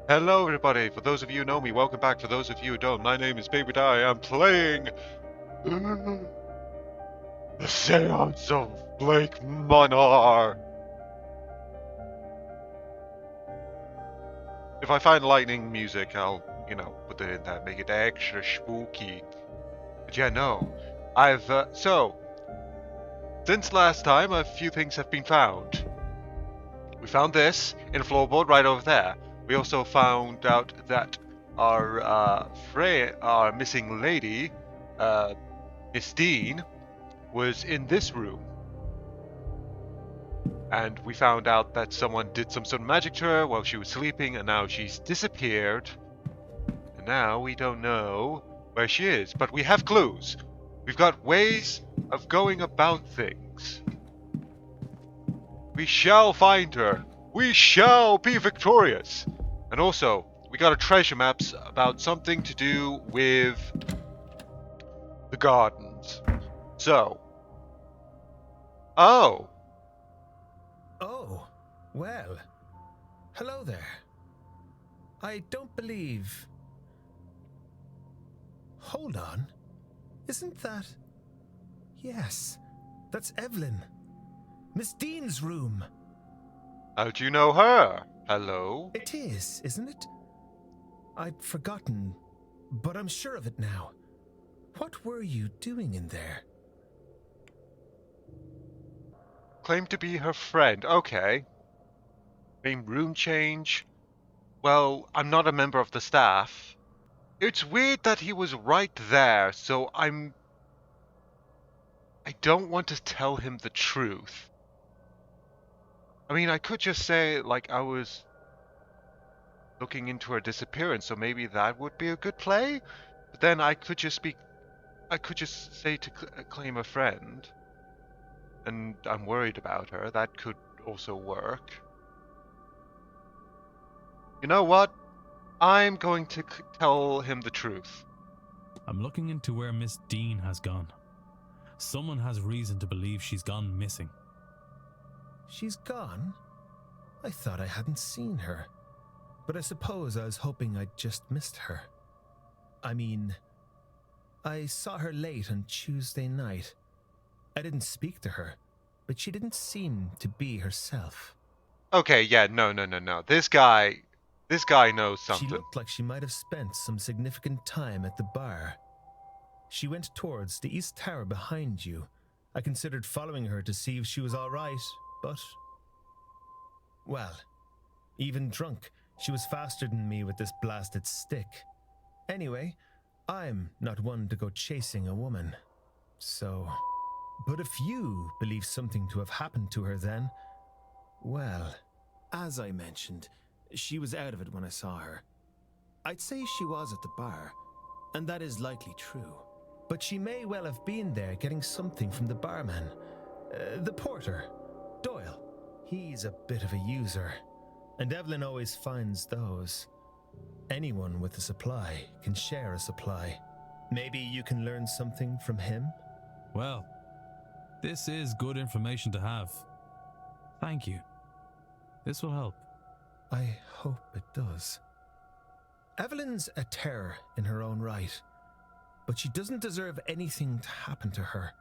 Hello everybody, for those of you who know me, welcome back. For those of you who don't, my name is Baby Die. I'm playing the Séance of Blake Manor. If I find lightning music, I'll, put it in there, make it extra spooky. But yeah, no. Since last time, a few things have been found. We found this in a floorboard right over there. We also found out that our missing lady, Miss Deane, was in this room. And we found out that someone did some sort of magic to her while she was sleeping, and now she's disappeared. And now we don't know where she is, but we have clues. We've got ways of going about things. We shall find her. We shall be victorious. And also, we got a treasure maps about something to do with the gardens. So. Oh, well. Hello there. I don't believe... Hold on. Isn't that... Yes, that's Evelyn. Miss Deane's room. how'd you know her? Hello? It is, isn't it? I'd forgotten, but I'm sure of it now. What were you doing in there? Claim to be her friend. Okay. Name room change. Well, I'm not a member of the staff. It's weird that he was right there, so I don't want to tell him the truth. I mean, I could just say, like, I was looking into her disappearance, so maybe that would be a good play. But then I could just say to claim a friend. And I'm worried about her. That could also work. You know what? I'm going to tell him the truth. I'm looking into where Miss Deane has gone. Someone has reason to believe she's gone missing. She's gone? I thought I hadn't seen her. But I suppose I was hoping I'd just missed her. I mean, I saw her late on Tuesday night. I didn't speak to her, but she didn't seem to be herself. Okay, yeah, no. This guy knows something. She looked like she might have spent some significant time at the bar. She went towards the East Tower behind you. I considered following her to see if she was all right, but... Well, even drunk, she was faster than me with this blasted stick. Anyway, I'm not one to go chasing a woman. So... But if you believe something to have happened to her then... Well, as I mentioned, she was out of it when I saw her. I'd say she was at the bar, and that is likely true. But she may well have been there getting something from the barman. The porter, Doyle. He's a bit of a user, and Evelyn always finds those. Anyone with a supply can share a supply. Maybe you can learn something from him? Well, this is good information to have. Thank you. This will help. I hope it does. Evelyn's a terror in her own right, but she doesn't deserve anything to happen to her.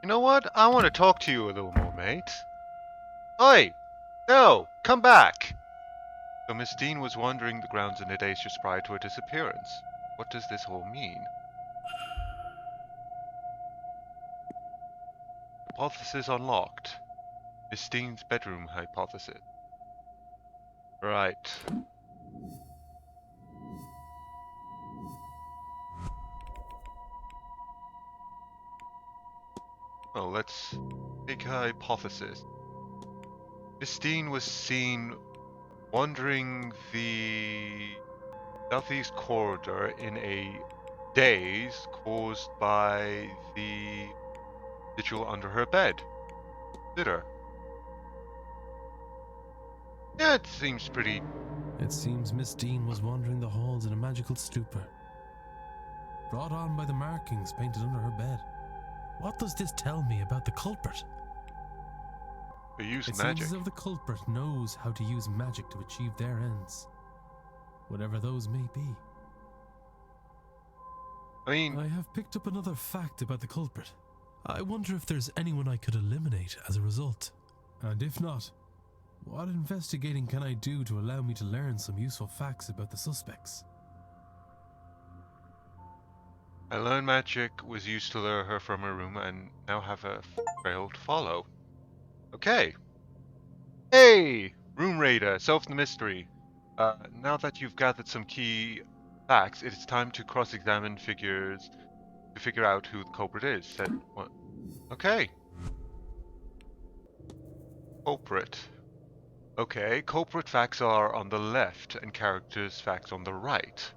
You know what? I want to talk to you a little more, mate. Oi! No! Come back! So Miss Deane was wandering the grounds in the days just prior to her disappearance. What does this all mean? Hypothesis unlocked. Miss Deane's bedroom hypothesis. Right. Well, let's make a hypothesis. Miss Deane was seen wandering the southeast corridor in a daze caused by the sigil under her bed. Did her? Yeah, it seems pretty... It seems Miss Deane was wandering the halls in a magical stupor, brought on by the markings painted under her bed. What does this tell me about the culprit? They use It magic. seems as if the culprit knows how to use magic to achieve their ends, whatever those may be. I mean, I have picked up another fact about the culprit. I wonder if there's anyone I could eliminate as a result. And if not, what investigating can I do to allow me to learn some useful facts about the suspects? I learned magic was used to lure her from her room and now have a trail to follow. Okay. Hey! Room Raider, solve the mystery. Now that you've gathered some key facts, it is time to cross-examine figures to figure out who the culprit is. Said what? Okay. Culprit. Okay, culprit facts are on the left and characters facts on the right.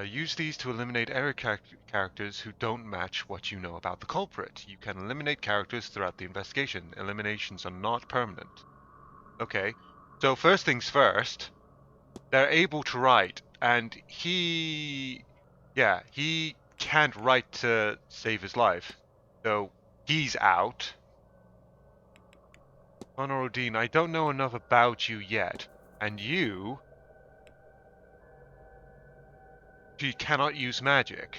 Use these to eliminate error characters who don't match what you know about the culprit. You can eliminate characters throughout the investigation. Eliminations are not permanent. Okay, so first things first, they're able to write, and he can't write to save his life. So he's out. Honor Deane, I don't know enough about you yet, and she cannot use magic.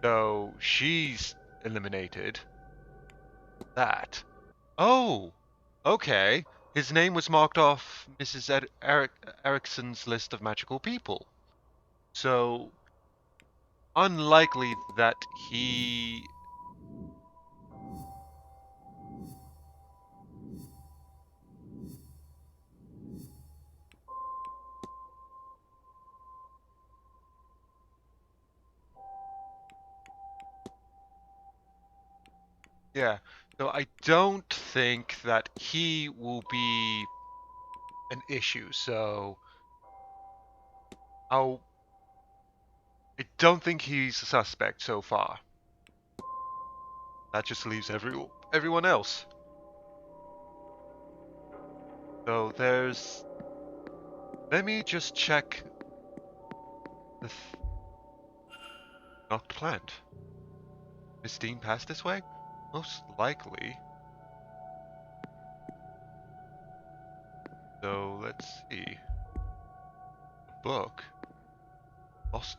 So she's eliminated. That. Oh, okay. His name was marked off Mrs. Erickson's list of magical people. So unlikely that he. Yeah. So I don't think that he will be an issue. So I don't think he's a suspect so far. That just leaves everyone else. So there's. Let me just check the knocked plant. Miss Deane passed this way? Most likely. So let's see. A book. Lost.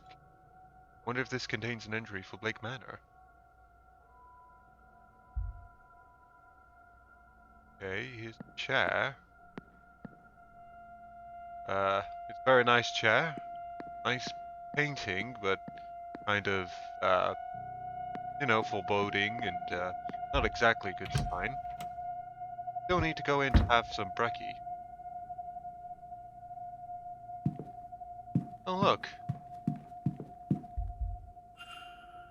Wonder if this contains an entry for Blake Manor. Okay, here's the chair. It's a very nice chair. Nice painting, but kind of, foreboding and, not exactly a good sign. Still need to go in to have some brekkie. Oh look.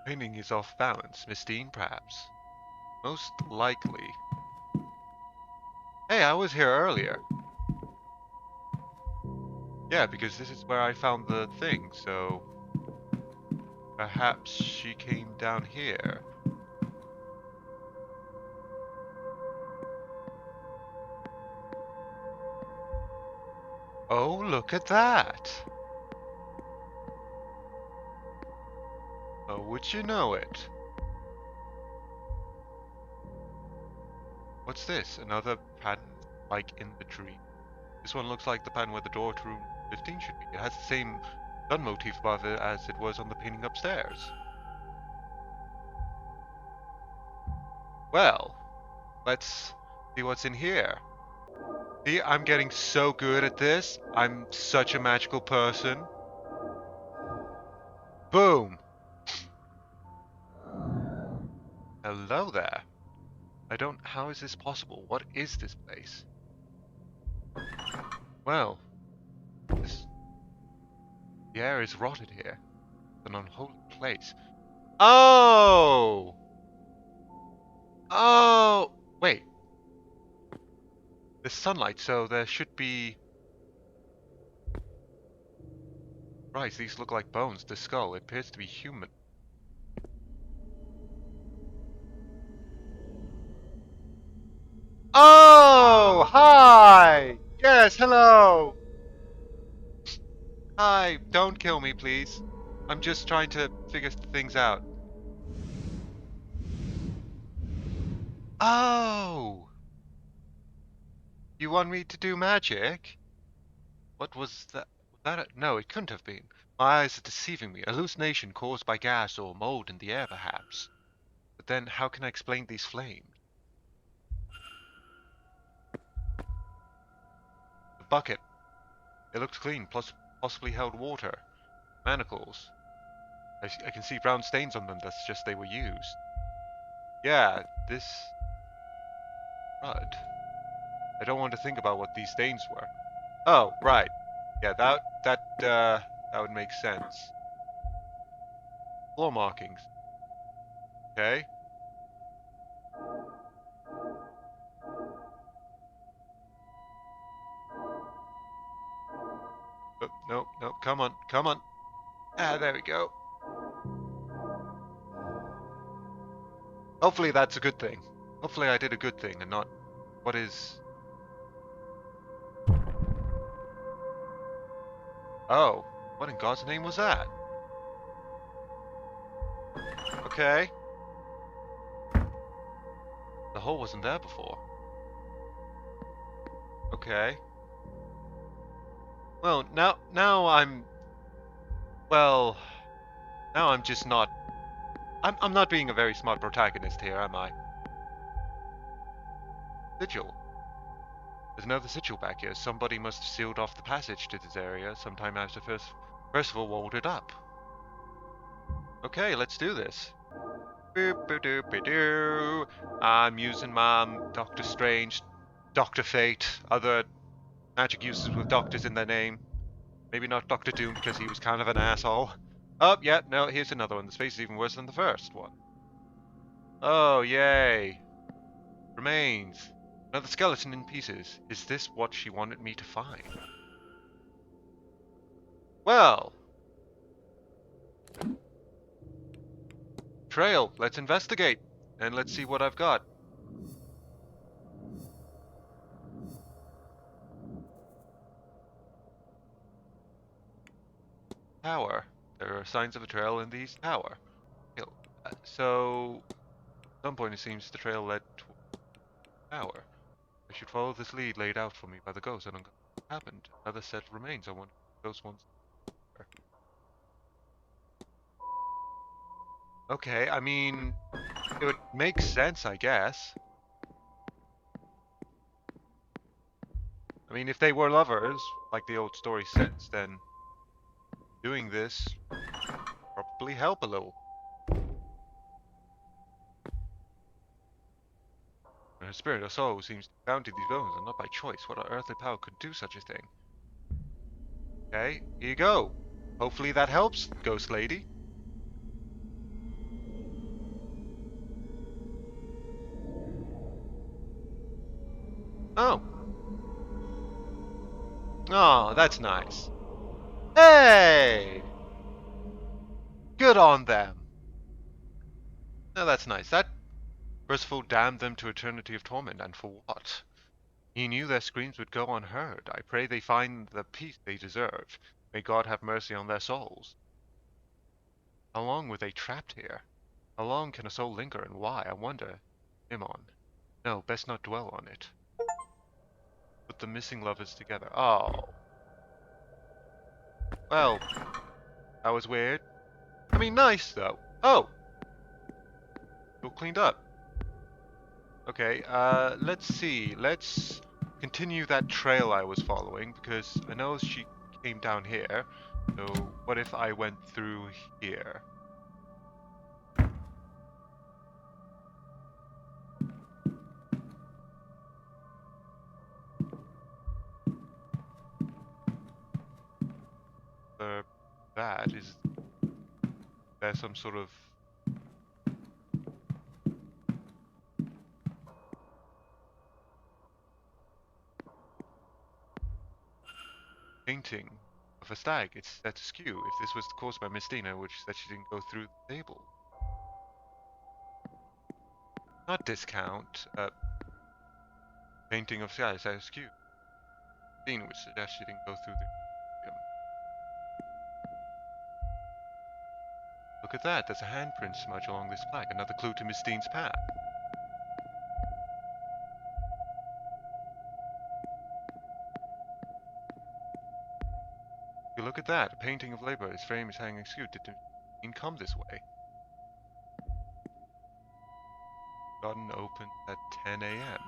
Painting is off balance. Miss Deane, perhaps. Most likely. Hey, I was here earlier. Yeah, because this is where I found the thing, so perhaps she came down here. Oh, look at that! Oh, would you know it? What's this? Another pattern like in the dream. This one looks like the pattern where the door to room 15 should be. It has the same sun motif above it as it was on the painting upstairs. Well, let's see what's in here. See, I'm getting so good at this. I'm such a magical person. Boom! Hello there. How is this possible? What is this place? Well, the air is rotted here. It's an unholy place. Oh! Oh! Wait. There's sunlight, so there should be... Right, these look like bones. The skull, it appears to be human. Oh! Hi! Yes, hello! Hi, don't kill me, please. I'm just trying to figure things out. Oh! You want me to do magic? What was that? No, it couldn't have been. My eyes are deceiving me. Hallucination caused by gas or mold in the air, perhaps. But then, how can I explain these flames? The bucket. It looked clean, plus possibly held water. Manacles. I can see brown stains on them. That's just they were used. Yeah, this... Blood. I don't want to think about what these stains were. Oh, right. Yeah, that would make sense. Floor markings. Okay. Oh, nope, nope. Come on, come on. Ah, there we go. Hopefully that's a good thing. Hopefully I did a good thing and not what is... Oh, what in God's name was that? Okay. The hole wasn't there before. Okay. Well, now I'm... Well... Now I'm just not... I'm not being a very smart protagonist here, am I? Sigil. There's another sigil back here. Somebody must have sealed off the passage to this area sometime after Percival walled it up. Okay, let's do this. Boop-a-doop-a-doo. I'm using my Doctor Strange, Doctor Fate, other magic uses with doctors in their name. Maybe not Doctor Doom because he was kind of an asshole. Oh, yeah, no, here's another one. The space is even worse than the first one. Oh, yay. Remains. Another skeleton in pieces. Is this what she wanted me to find? Well. Trail. Let's investigate. And let's see what I've got. Tower. There are signs of a trail in the east tower. So, at some point it seems the trail led to the tower. I should follow this lead laid out for me by the ghost and uncover what happened. Another set remains. I wonder if those ones are. Okay, I mean, it would make sense, I guess. I mean, if they were lovers, like the old story says, then doing this probably help a little. Her spirit or soul seems bound to these bones, and not by choice. What earthly power could do such a thing? Okay, here you go. Hopefully that helps, Ghost Lady. Oh. Oh, that's nice. Hey! Good on them. No, that's nice. That Percival damned them to eternity of torment, and for what? He knew their screams would go unheard. I pray they find the peace they deserve. May God have mercy on their souls. How long were they trapped here? How long can a soul linger, and why? I wonder. Imon. No, best not dwell on it. Put the missing lovers together. Oh. Well, that was weird. I mean, nice, though. Oh! All cleaned up. Okay, let's see. Let's continue that trail I was following, because I know she came down here. So, what if I went through here? That is there some sort of painting of a stag? It's set askew. If this was caused by Miss Deane, which said she didn't go through the table. Not discount. Painting of sky set askew. Deane, which suggests she didn't go through the. Look at that. There's a handprint smudge along this plaque. Another clue to Miss Deane's path. look at that. A painting of labor. His frame is hanging askew. Did Deane come this way? Garden open at 10 a.m.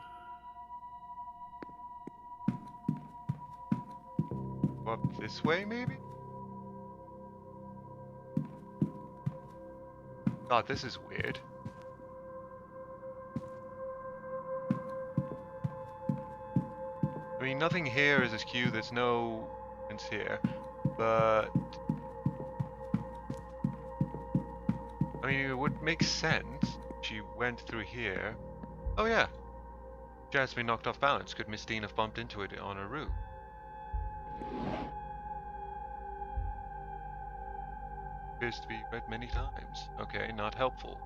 Go up this way, maybe? God, this is weird. I mean, nothing here is askew. There's no entrance here. But I mean, it would make sense. She went through here. Oh yeah. She has been knocked off balance. Could Miss Deane have bumped into it on her route? Appears to be read many times. Okay, not helpful.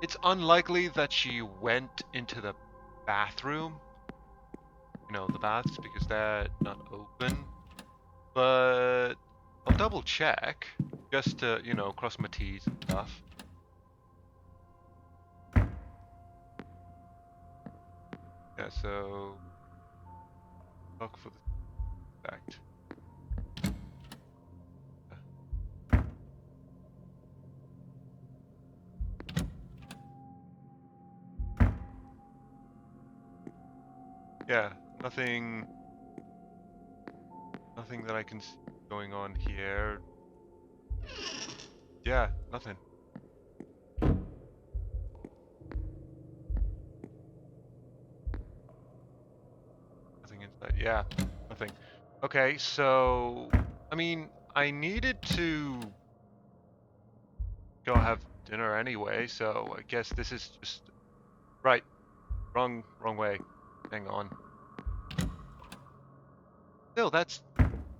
It's unlikely that she went into the bathroom. You know, the baths, because they're not open. But I'll double check, just to, you know, cross my T's and stuff. Yeah, so look for the fact. Yeah, nothing that I can see going on here. Yeah, nothing. Nothing inside. Yeah, nothing. Okay, so I mean, I needed to go have dinner anyway, so I guess this is just right. Wrong way. Hang on. Still, that's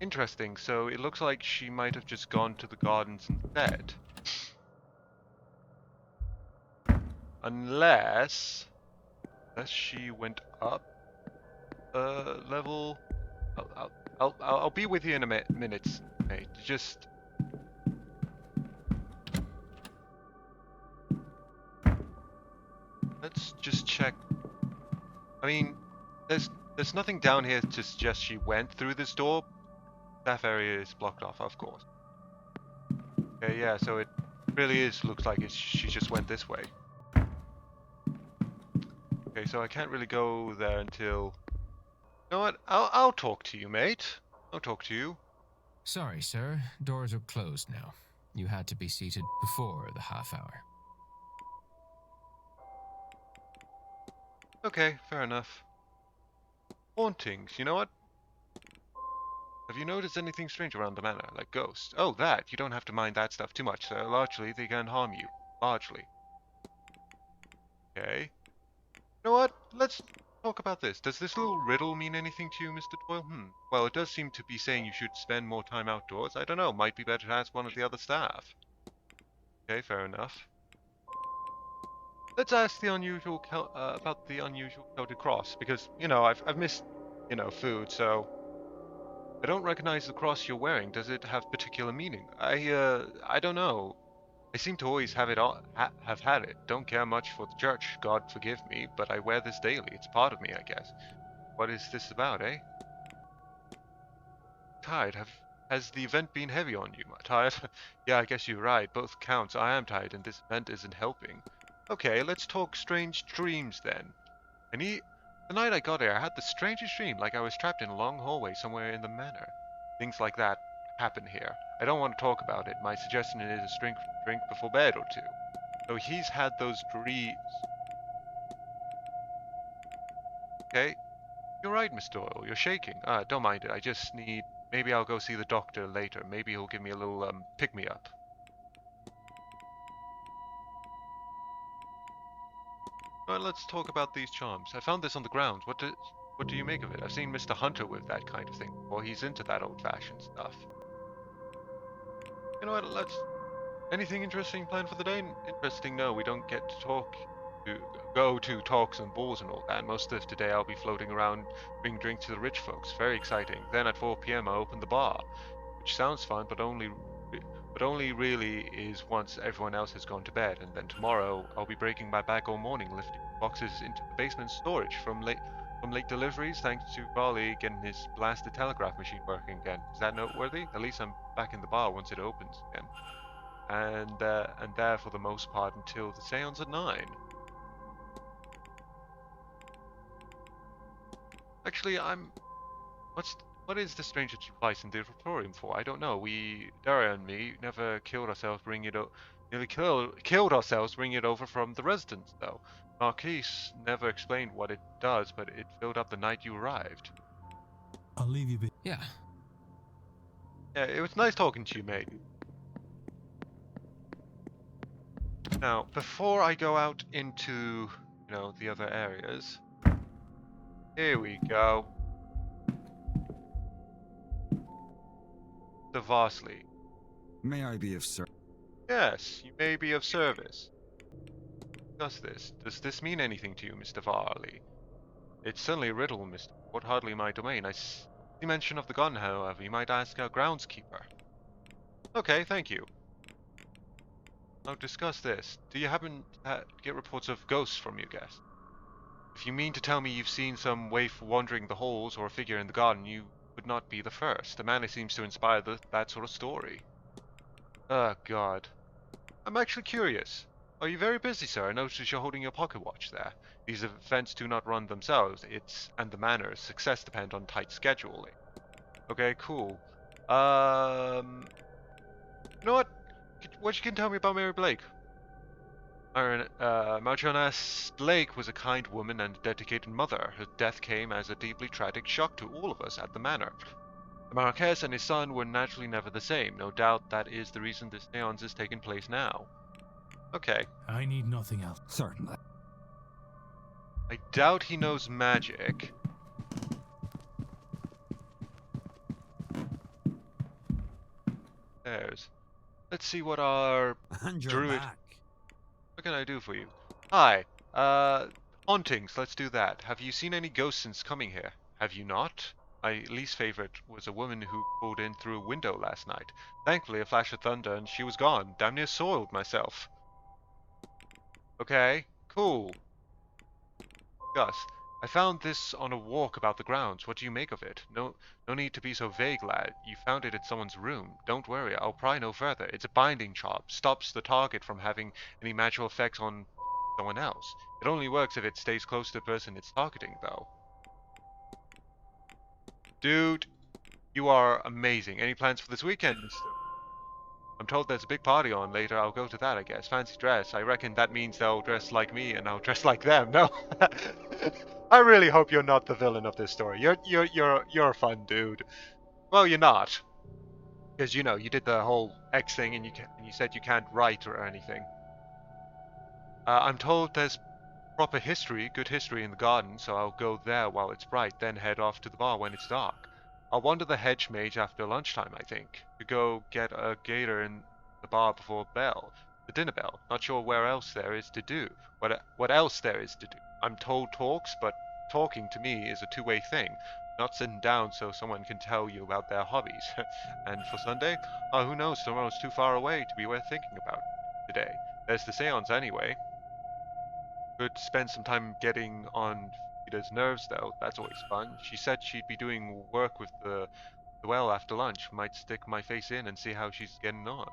interesting. So it looks like she might have just gone to the gardens instead. Unless she went up a level. I'll be with you in a minute, mate. Just let's just check. I mean, there's nothing down here to suggest she went through this door. Staff area is blocked off, of course. Okay, yeah, so it really looks like she just went this way. Okay, so I can't really go there until... You know what? I'll talk to you, mate. I'll talk to you. Sorry, sir. Doors are closed now. You had to be seated before the half hour. Okay, fair enough. Hauntings, you know what? Have you noticed anything strange around the manor, like ghosts? Oh, that! You don't have to mind that stuff too much, sir. Largely, they can't harm you. Largely. Okay. You know what? Let's talk about this. Does this little riddle mean anything to you, Mr. Doyle? Well, it does seem to be saying you should spend more time outdoors. I don't know. Might be better to ask one of the other staff. Okay, fair enough. Let's ask the unusual about the unusual Celtic cross, because, you know, I've missed, you know, food, so... I don't recognize the cross you're wearing. Does it have particular meaning? I don't know. I seem to always have have had it. Don't care much for the church, God forgive me, but I wear this daily. It's part of me, I guess. What is this about, eh? Tired. Has the event been heavy on you? Tired? Yeah, I guess you're right. Both counts. I am tired, and this event isn't helping. Okay, let's talk strange dreams then. The night I got here, I had the strangest dream, like I was trapped in a long hallway somewhere in the manor. Things like that happen here. I don't want to talk about it. My suggestion is a drink before bed or two. So he's had those dreams. Okay. You're right, Miss Doyle. You're shaking. Don't mind it. I just need... Maybe I'll go see the doctor later. Maybe he'll give me a little, pick-me-up. Well, let's talk about these charms. I found this on the ground. What do you make of it? I've seen Mr. Hunter with that kind of thing. Well, he's into that old-fashioned stuff. You know what? Anything interesting planned for the day? Interesting? No, we don't get to go to talks and balls and all that. Most of today I'll be floating around, bringing drinks to the rich folks. Very exciting. Then at 4 p.m. I'll open the bar, which sounds fun, but but only really is once everyone else has gone to bed, and then tomorrow I'll be breaking my back all morning lifting boxes into the basement storage from late deliveries, thanks to Raleigh getting his blasted telegraph machine working again. Is that noteworthy? At least I'm back in the bar once it opens again. And there for the most part until the seance at 9. Actually, what is the stranger's device in the auditorium for? I don't know. Daria and me, never killed ourselves bringing it nearly killed ourselves bringing it over from the residence, though. Marquise never explained what it does, but it filled up the night you arrived. I'll leave you be. Yeah. Yeah, it was nice talking to you, mate. Now, before I go out into, the other areas, here we go. The Varsley. May I be of service? Yes, you may be of service. Discuss this. Does this mean anything to you, Mr. Varley? It's certainly a riddle, Mr. Ward, hardly my domain. I see mention of the gun, however. You might ask our groundskeeper. Okay, thank you. Now discuss this. Do you happen to get reports of ghosts from your guests? If you mean to tell me you've seen some waif wandering the halls or a figure in the garden, you would not be the first. The manner seems to inspire that sort of story. Oh, God. I'm actually curious. Are you very busy, sir? I notice you're holding your pocket watch there. These events do not run themselves. And the manor's success depend on tight scheduling. Okay, cool. You know what? What you can tell me about Mary Blake? Marchioness Blake was a kind woman and a dedicated mother. Her death came as a deeply tragic shock to all of us at the manor. The Marquess and his son were naturally never the same. No doubt that is the reason this seance is taking place now. Okay. I need nothing else. Certainly. I doubt he knows magic. Let's see what our And you're druid... back. What can I do for you? Hi. Hauntings, let's do that. Have you seen any ghosts since coming here? Have you not? My least favorite was a woman who pulled in through a window last night. Thankfully, a flash of thunder and she was gone. Damn near soiled myself. Okay, cool. Gus, I found this on a walk about the grounds. What do you make of it? No need to be so vague, lad. You found it in someone's room. Don't worry, I'll pry no further. It's a binding charm. Stops the target from having any magical effects on someone else. It only works if it stays close to the person it's targeting, though. Dude, you are amazing. Any plans for this weekend? I'm told there's a big party on later. I'll go to that, I guess. Fancy dress. I reckon that means they'll dress like me and I'll dress like them. No, I really hope you're not the villain of this story. You're a fun dude. Well, you're not, because you did the whole X thing and you said you can't write or anything. I'm told there's proper history, good history in the garden, so I'll go there while it's bright, then head off to the bar when it's dark. I'll wander the hedge mage after lunchtime, I think, to go get a gator in the bar before the dinner bell. Not sure where else there is to do. What else there is to do? I'm told talks, but talking to me is a two-way thing. Not sitting down so someone can tell you about their hobbies. And for Sunday? Oh, who knows? Tomorrow's too far away to be worth thinking about today. There's the seance anyway. Could spend some time getting on Frida's nerves, though. That's always fun. She said she'd be doing work with the well after lunch. Might stick my face in and see how she's getting on.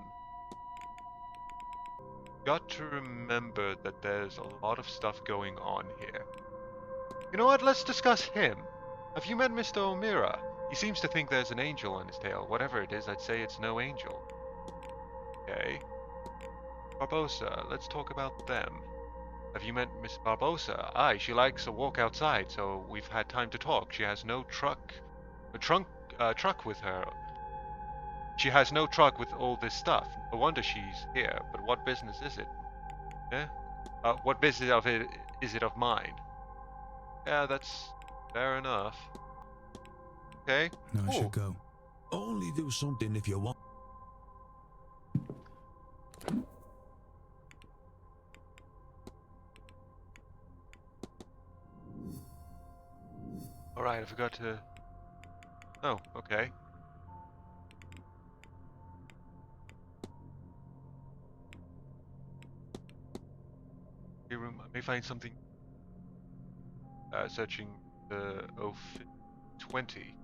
Got to remember that there's a lot of stuff going on here. You know what? Let's discuss him. Have you met Mr. O'Meara? He seems to think there's an angel on his tail. Whatever it is, I'd say it's no angel. Okay. Barbosa, let's talk about them. Have you met Miss Barbosa? Aye, she likes a walk outside, so we've had time to talk. She has no truck with her. She has no truck with all this stuff. No wonder she's here. But what business is it? Eh? What business is it of mine? Yeah, that's fair enough. Okay. No, I Cool. should go. Only do something if you want. Alright, I forgot to... Oh, okay. room. I may find something. Searching the O20.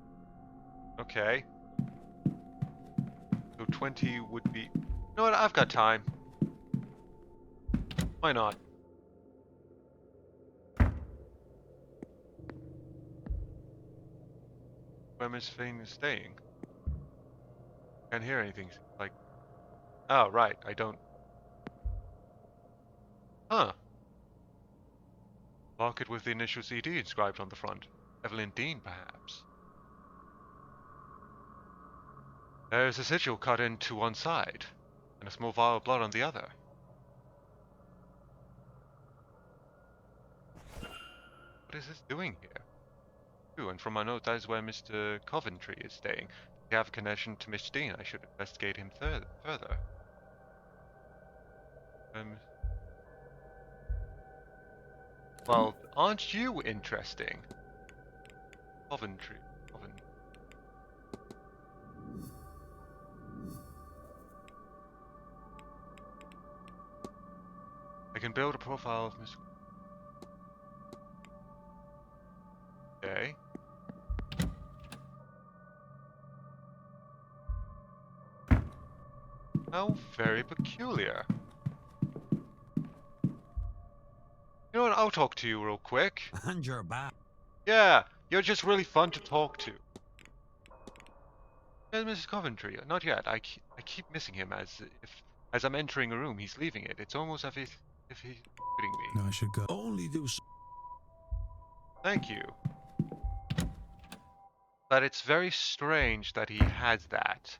Okay. So 20 would be. You know what? I've got time. Why not? Where Miss Fane is staying. Can't hear anything. Like. Oh, right. I don't. Huh. Locket with the initial CD inscribed on the front. Evelyn Deane, perhaps. There's a sigil cut into one side, and a small vial of blood on the other. What is this doing here? Ooh, and from my note, that is where Mr. Coventry is staying. If you have a connection to Miss Deane, I should investigate him further. Well, aren't you interesting? Coventry. I can build a profile of Miss. Okay. How very peculiar. You know what? I'll talk to you real quick. And you're back. Yeah, you're just really fun to talk to. Where's Mrs. Coventry? Not yet. I keep missing him as I'm entering a room, he's leaving it. It's almost as if he's quitting me. No, I should go. Only do so. Thank you. But it's very strange that he has that.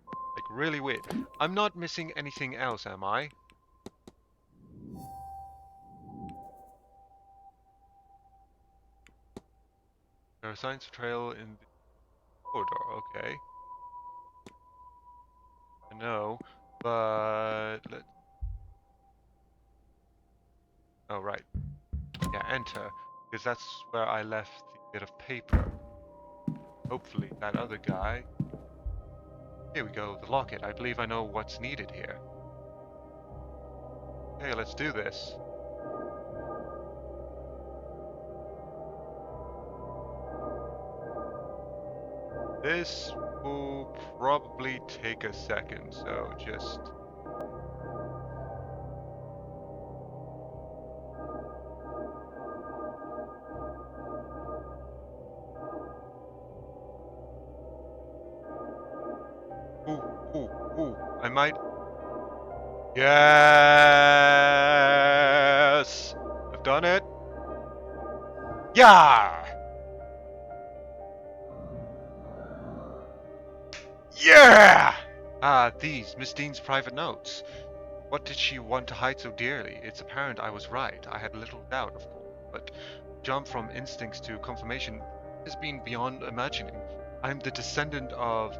Like, really weird. I'm not missing anything else, am I? There are signs of trail in the corridor, okay. I know, but let's... Oh, right. Yeah, enter. Because that's where I left the bit of paper. Hopefully, that other guy... Here we go, the locket. I believe I know what's needed here. Okay, let's do this. This will probably take a second, so just... Ooh, I might... Yes! I've done it. Yeah! Yeah! Ah, these, Miss Deane's private notes. What did she want to hide so dearly? It's apparent I was right. I had little doubt, of course, but jump from instincts to confirmation has been beyond imagining. I'm the descendant of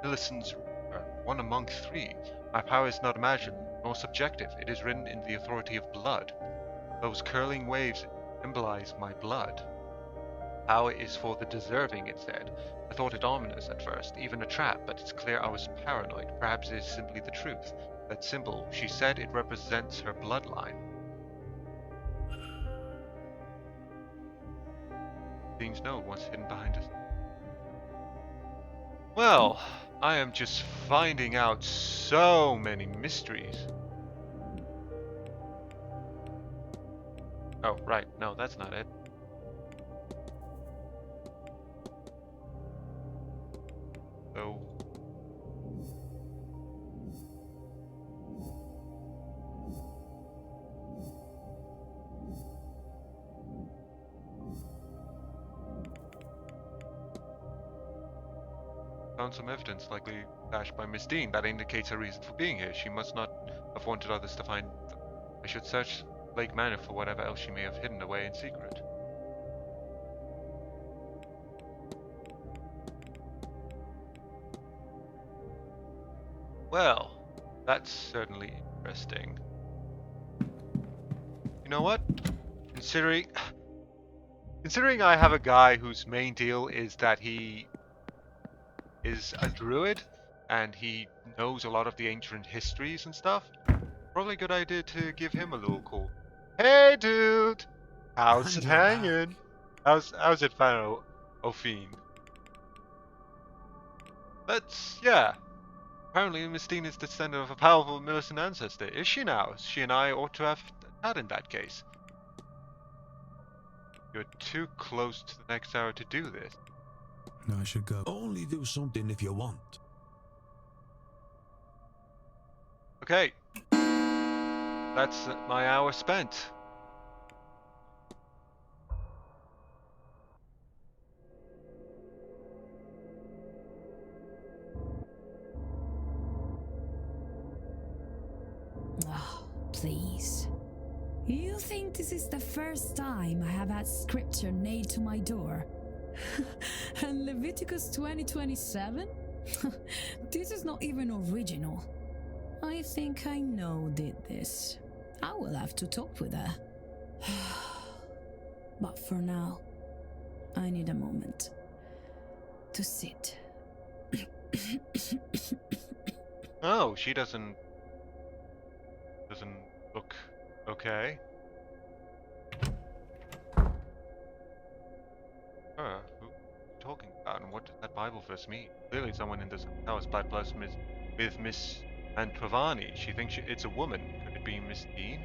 Millicent's Reaper, one among three. My power is not imagined, nor subjective. It is written in the authority of blood. Those curling waves symbolize my blood. Power is for the deserving, it said. I thought it ominous at first, even a trap, but it's clear I was paranoid. Perhaps it is simply the truth. That symbol, she said it represents her bloodline. Dean's note once hidden behind us. Well, I am just finding out so many mysteries. Oh, right. No, that's not it. So... Found some evidence, likely stashed by Miss Deane. That indicates her reason for being here. She must not have wanted others to find them. I should search Blake Manor for whatever else she may have hidden away in secret. Well, that's certainly interesting. You know what? Considering I have a guy whose main deal is that he is a druid and he knows a lot of the ancient histories and stuff, probably a good idea to give him a little call. Hey, dude! How's And it you're hanging? How's it, Fan O'Fiend? Yeah. Apparently, Miss Deane is descendant of a powerful Millicent ancestor. Is she now? She and I ought to have had in that case. You're too close to the next hour to do this. No, I should go. Only do something if you want. Okay. That's my hour spent. Oh, please. You think this is the first time I have had scripture nailed to my door? And Leviticus 20:27? This is not even original. I think I know who did this. I will have to talk with her. But for now, I need a moment to sit. Oh, she doesn't look okay. Who are you talking about, and what does that Bible verse mean? Clearly someone in this house by plus with Miss Antravani. She thinks it's a woman. Could it be Miss Deane?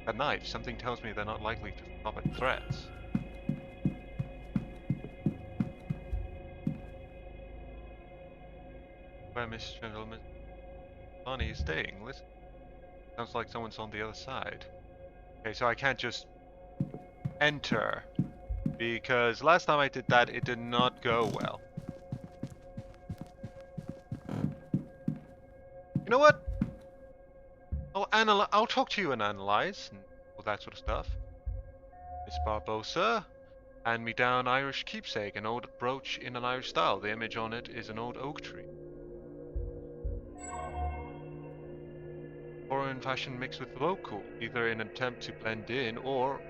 That knife, something tells me they're not likely to stop at threats. Where Miss Gentleman Antravani is staying, listen. Sounds like someone's on the other side. Okay, so I can't just enter, because last time I did that, it did not go well. You know what? I'll talk to you and analyze and all that sort of stuff. Miss Barbosa, hand me down Irish keepsake, an old brooch in an Irish style. The image on it is an old oak tree. Foreign fashion mixed with local, either in an attempt to blend in or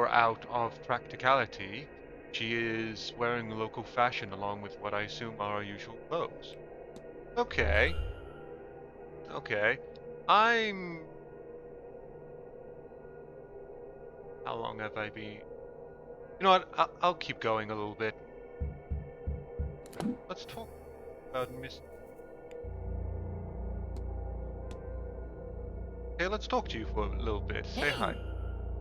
out of practicality. She is wearing local fashion along with what I assume are our usual clothes. Okay. Okay. How long have I been? You know what? I'll keep going a little bit. Let's talk about Miss. Hey, let's talk to you for a little bit. Say hi.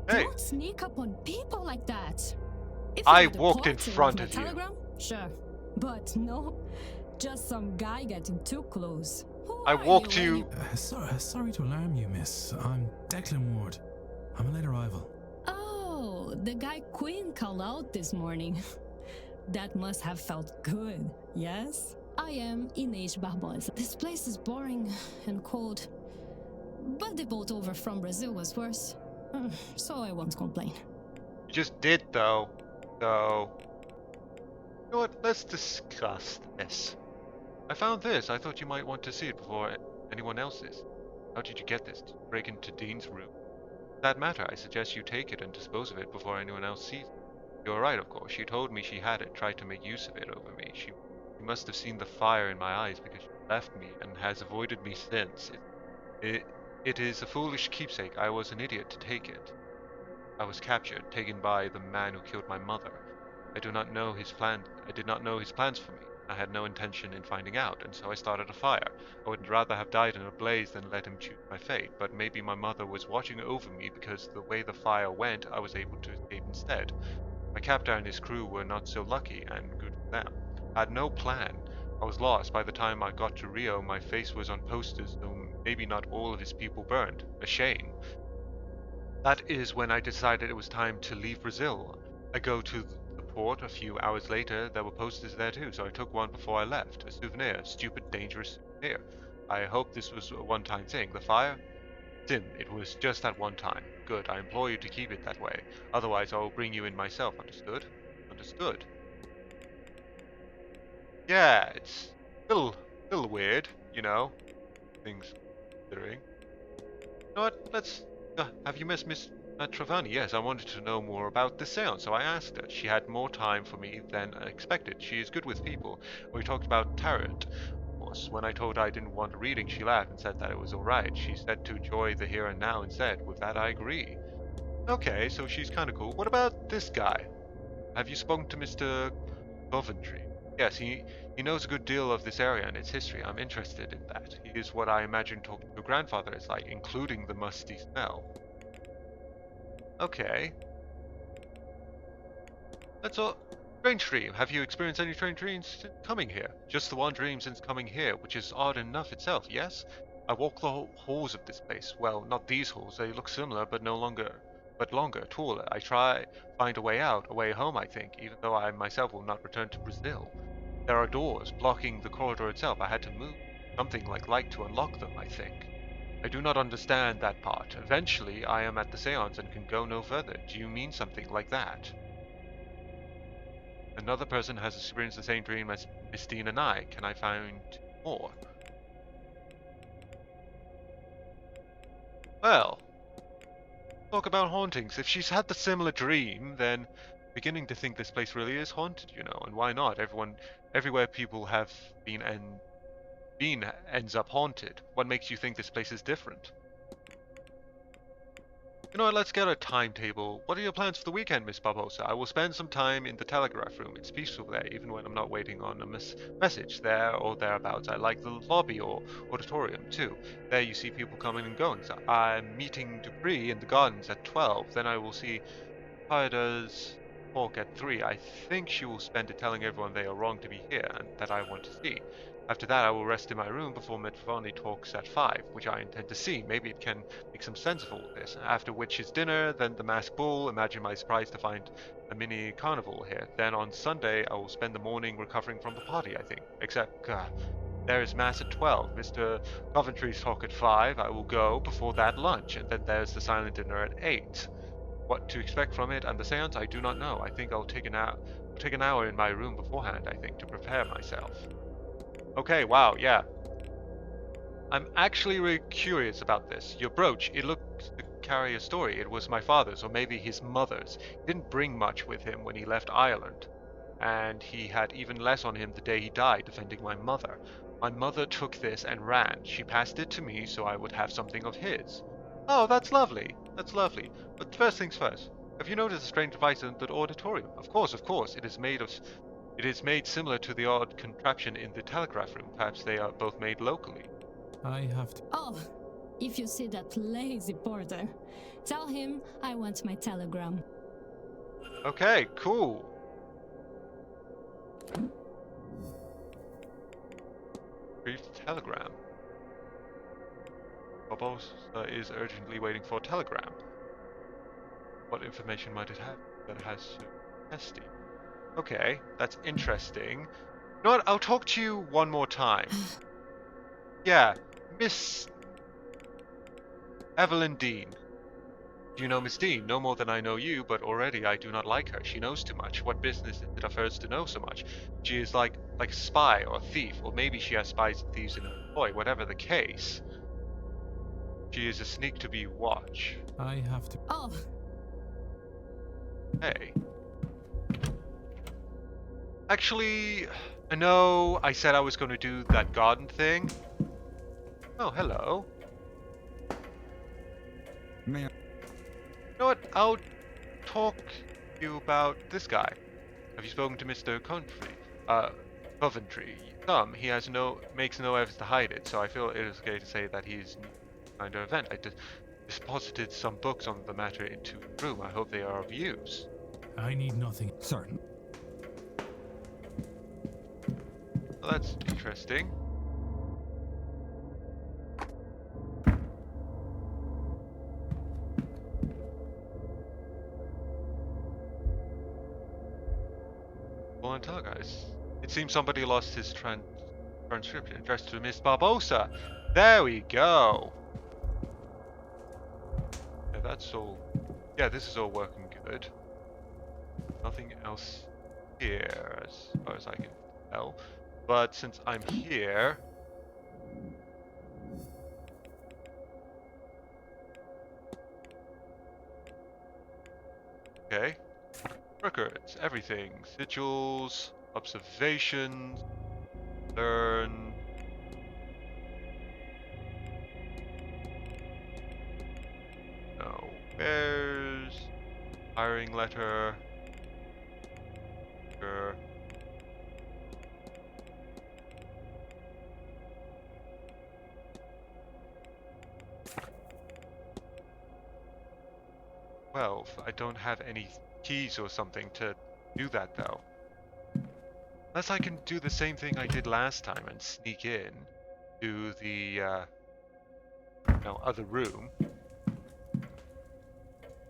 Hey. Don't sneak up on people like that. If I you were the walked in porter front my of you. telegram, sure. But no, just some guy getting too close. Who I are walked you you. Sorry to alarm you, miss. I'm Declan Ward. I'm a late arrival. Oh, the guy Quinn called out this morning. That must have felt good, yes? I am Inês Barbosa. This place is boring and cold. But the boat over from Brazil was worse. So I won't complain. You just did, though. So. You know what? Let's discuss this. I found this. I thought you might want to see it before anyone else is. How did you get this? Did you break into Deane's room? That matter, I suggest you take it and dispose of it before anyone else sees it. You're right, of course. She told me she had it, tried to make use of it over me. She must have seen the fire in my eyes because she left me and has avoided me since. It is a foolish keepsake. I was an idiot to take it. I was captured, taken by the man who killed my mother. I did not know his plans for me. I had no intention in finding out, and so I started a fire. I would rather have died in a blaze than let him choose my fate, but maybe my mother was watching over me because the way the fire went, I was able to escape instead. My captor and his crew were not so lucky, and good for them. I had no plan. I was lost. By the time I got to Rio, my face was on posters, though maybe not all of his people burned. A shame. That is when I decided it was time to leave Brazil. I go to the port a few hours later. There were posters there too, so I took one before I left. A souvenir. Stupid, dangerous souvenir. I hope this was a one-time thing. The fire? Sim, it was just that one time. Good. I implore you to keep it that way. Otherwise, I will bring you in myself. Understood? Understood. Yeah, it's a little weird, you know. Things considering. You know what? Let's. Have you met Miss Travani? Yes, I wanted to know more about the seance, so I asked her. She had more time for me than I expected. She is good with people. We talked about tarot. course. When I told her I didn't want a reading, she laughed and said that it was alright. She said to enjoy the here and now instead. With that, I agree. Okay, so she's kind of cool. What about this guy? Have you spoken to Mr. Coventry? Yes, he knows a good deal of this area and its history. I'm interested in that. He is what I imagine talking to your grandfather is like, including the musty smell. Okay. That's all. Strange dream. Have you experienced any strange dreams since coming here? Just the one dream since coming here, which is odd enough itself, yes? I walk the halls of this place. Well, not these halls. They look similar, but longer, taller. I try find a way out, a way home, I think, even though I myself will not return to Brazil. There are doors blocking the corridor itself. I had to move something like light to unlock them, I think. I do not understand that part. Eventually, I am at the seance and can go no further. Do you mean something like that? Another person has experienced the same dream as Miss Deane and I. Can I find more? Well, talk about hauntings. If she's had the similar dream, then beginning to think this place really is haunted, you know, and why not? Everywhere people have been ends up haunted. What makes you think this place is different? You know what, let's get a timetable. What are your plans for the weekend, Miss Barbosa? I will spend some time in the telegraph room. It's peaceful there, even when I'm not waiting on a message there or thereabouts. I like the lobby or auditorium, too. There you see people coming and going. So I'm meeting Dupree in the gardens at 12. Then I will see Hyda's talk at 3. I think she will spend it telling everyone they are wrong to be here and that I want to see. After that, I will rest in my room before Metrivani talks at 5, which I intend to see. Maybe it can make some sense of all of this. After which is dinner, then the masked ball. Imagine my surprise to find a mini carnival here. Then on Sunday, I will spend the morning recovering from the party, I think. Except, there is mass at 12. Mr. Coventry's talk at 5. I will go. Before that, lunch. And then there's the silent dinner at 8. What to expect from it and the seance, I do not know. I think I'll take an hour in my room beforehand, I think, to prepare myself. Okay, wow, yeah. I'm actually really curious about this. Your brooch, it looks to carry a story. It was my father's, or maybe his mother's. He didn't bring much with him when he left Ireland. And he had even less on him the day he died, defending my mother. My mother took this and ran. She passed it to me so I would have something of his. Oh, that's lovely. That's lovely. But first things first. Have you noticed a strange device in the auditorium? Of course, of course. It is made similar to the odd contraption in the telegraph room. Perhaps they are both made locally. I have to. Oh, if you see that lazy porter, tell him I want my telegram. Okay, cool. Read the telegram. Barbosa is urgently waiting for a telegram. What information might it have that it has testy? Okay, that's interesting. You know what? I'll talk to you one more time. Yeah, Miss Evelyn Deane. Do you know Miss Deane? No more than I know you, but already I do not like her. She knows too much. What business is it of hers to know so much? She is like a spy or a thief, or maybe she has spies and thieves in her employ. Whatever the case, she is a sneak to be watched. I have to. Oh, Hey. Actually, I know I said I was going to do that garden thing. Oh, hello. May I? You know what? I'll talk to you about this guy. Have you spoken to Mr. Coventry? Some. He makes no efforts to hide it, so I feel it is okay to say that he's kind of event. I deposited some books on the matter into the room. I hope they are of use. I need nothing. Sir, Well, that's interesting. Well, tell guys. It seems somebody lost his transcription addressed to Miss Barbosa. There we go. Yeah, that's all. Yeah, this is all working good. Nothing else here, as far as I can tell. But since I'm here, okay, records, everything, sigils, observations, learn, Hiring letter. Sure. Well, I don't have any keys or something to do that though. Unless I can do the same thing I did last time and sneak in to the other room.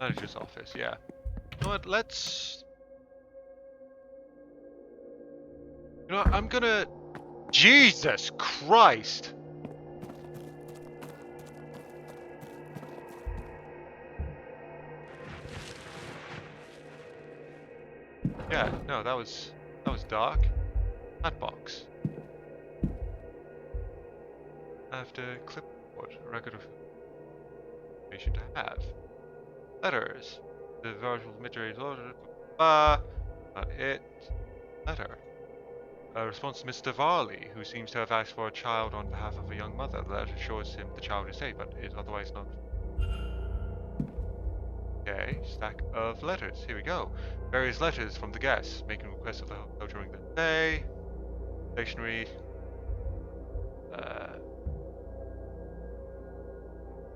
Manager's office, yeah. You know what, let's... You know what, I'm gonna... Jesus Christ! Yeah, no, that was dark. That box. After clipboard, a record of information to have. Letters. The virtual materials ordered. Not it. Letter. A response to Mr. Varley, who seems to have asked for a child on behalf of a young mother. The letter shows him the child is safe, but is otherwise not. Okay, stack of letters. Here we go. Various letters from the guests, making requests of the hotel during the day. Stationery.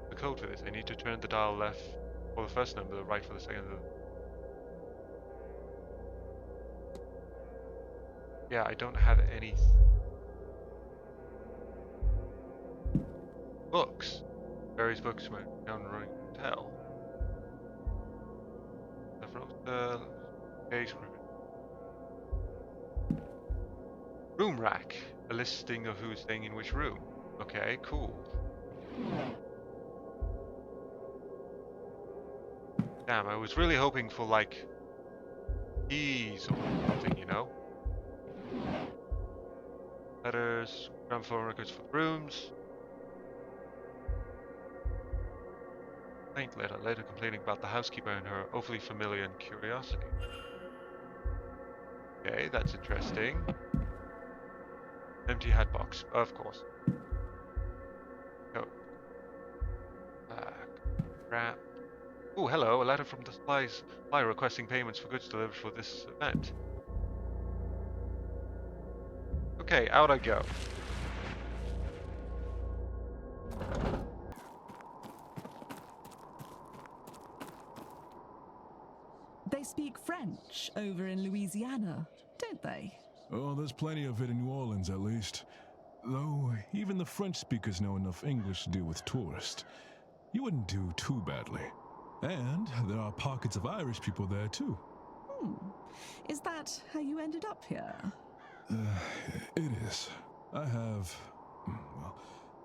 The code for this. I need to turn the dial left for the first number, the right for the second. Yeah, I don't have any books. Various books from a down running hotel. Room rack. A listing of who's staying in which room. Okay, cool. Damn, I was really hoping for like keys or something, you know? Letters, gramophone records for the rooms. Complaint letter, later complaining about the housekeeper and her overly familiar and curiosity. Okay, that's interesting. Empty hat box, of course. Oh. Crap. Oh, hello, a letter from the supplier requesting payments for goods delivered for this event. Okay, out I go. They speak French over in Louisiana, don't they? Oh, there's plenty of it in New Orleans, at least. Though, even the French speakers know enough English to deal with tourists. You wouldn't do too badly. And there are pockets of Irish people there, too. Is that how you ended up here? It is. I have, well,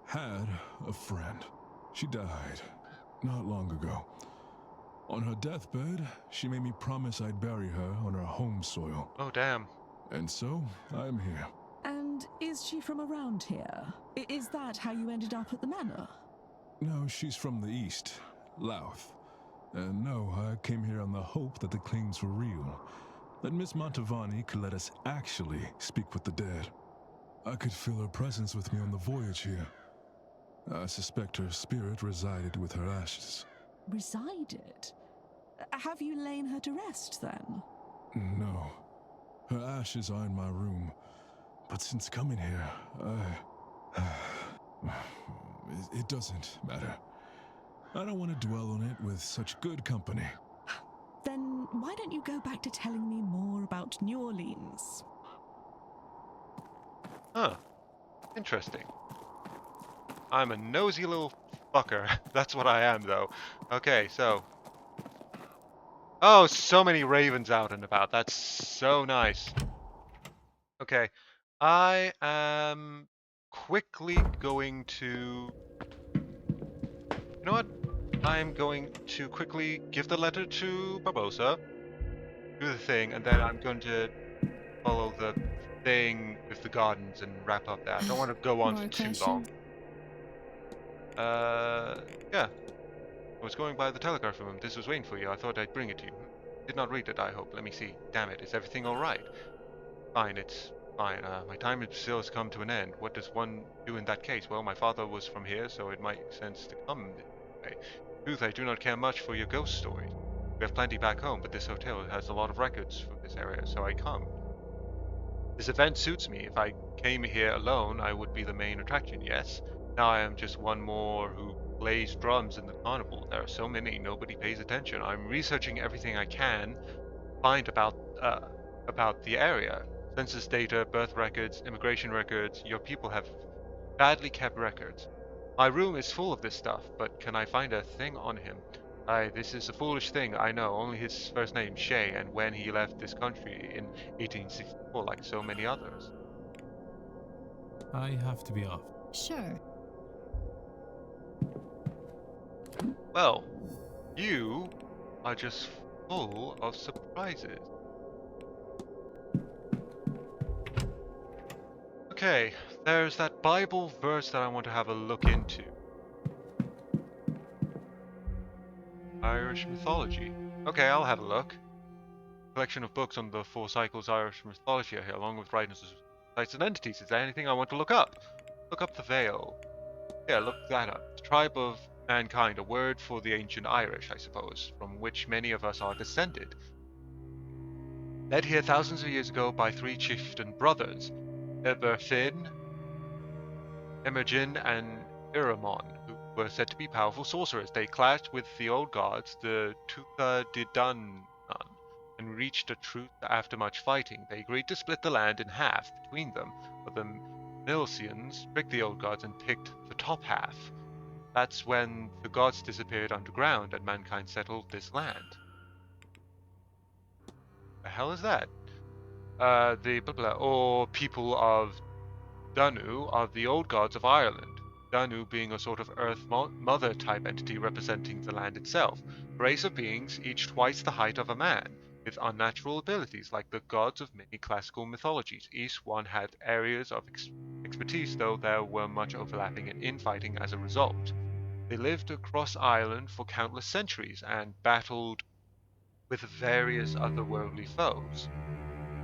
had a friend. She died not long ago. On her deathbed, she made me promise I'd bury her on her home soil. Oh, damn. And so, I'm here. And is she from around here? Is that how you ended up at the manor? No, she's from the east, Louth. And no, I came here on the hope that the claims were real. That Miss Montavani could let us actually speak with the dead. I could feel her presence with me on the voyage here. I suspect her spirit resided with her ashes. Resided? Have you lain her to rest, then? No. Her ashes are in my room. But since coming here, it doesn't matter. I don't want to dwell on it with such good company. Then why don't you go back to telling me more about New Orleans? Huh. Interesting. I'm a nosy little fucker. That's what I am, though. Okay, so... Oh, so many ravens out and about. That's so nice. Okay. I am quickly going to... You know what? I'm going to quickly give the letter to Barbosa, do the thing, and then I'm going to follow the thing with the gardens and wrap up that. I don't want to go on for too long. Yeah. I was going by the telegraph room. This was waiting for you. I thought I'd bring it to you. Did not read it, I hope. Let me see. Damn it. Is everything alright? Fine, it's fine. My time in Brazil has come to an end. What does one do in that case? Well, my father was from here, so it might make sense to come this way. Truth, I do not care much for your ghost stories. We have plenty back home, but this hotel has a lot of records for this area, so I come. This event suits me. If I came here alone, I would be the main attraction, yes. Now I am just one more who plays drums in the carnival. There are so many, nobody pays attention. I'm researching everything I can find about the area. Census data, birth records, immigration records. Your people have badly kept records. My room is full of this stuff, but can I find a thing on him? This is a foolish thing, I know. Only his first name, Shay, and when he left this country in 1864, like so many others. I have to be off. Sure. Well, you are just full of surprises. Okay, there's that Bible verse that I want to have a look into. Irish mythology. Okay, I'll have a look. Collection of books on the 4 cycles Irish mythology are here, along with writings of sites and entities. Is there anything I want to look up? Look up the Vale. Yeah, look that up. The tribe of mankind, a word for the ancient Irish, I suppose, from which many of us are descended. Led here thousands of years ago by 3 chieftain brothers, Eberfin, Imogen, and Iramon, who were said to be powerful sorcerers. They clashed with the old gods, the Tuatha De Danann, and reached a truce after much fighting. They agreed to split the land in half between them, but the Milesians tricked the old gods and picked the top half. That's when the gods disappeared underground and mankind settled this land. The hell is that? Or people of Danu are the old gods of Ireland. Danu being a sort of earth mother type entity representing the land itself. A race of beings, each twice the height of a man, with unnatural abilities like the gods of many classical mythologies. Each one had areas of expertise, though there were much overlapping and infighting as a result. They lived across Ireland for countless centuries and battled with various otherworldly foes.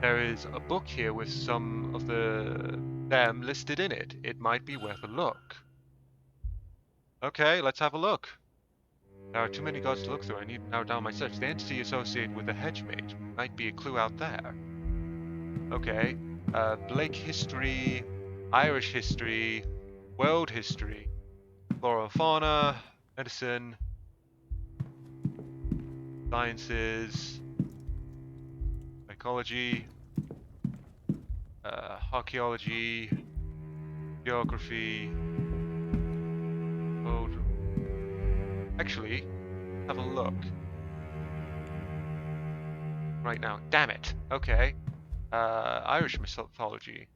There is a book here with some of them listed in it. It might be worth a look. Okay, let's have a look. There are too many gods to look through. I need to narrow down my search. The entity associated with the hedge mage might be a clue out there. Okay. Blake history, Irish history, world history, flora and fauna, medicine, sciences, psychology, archaeology, geography, code. Actually, have a look. Right now. Damn it. Okay. Irish mythology.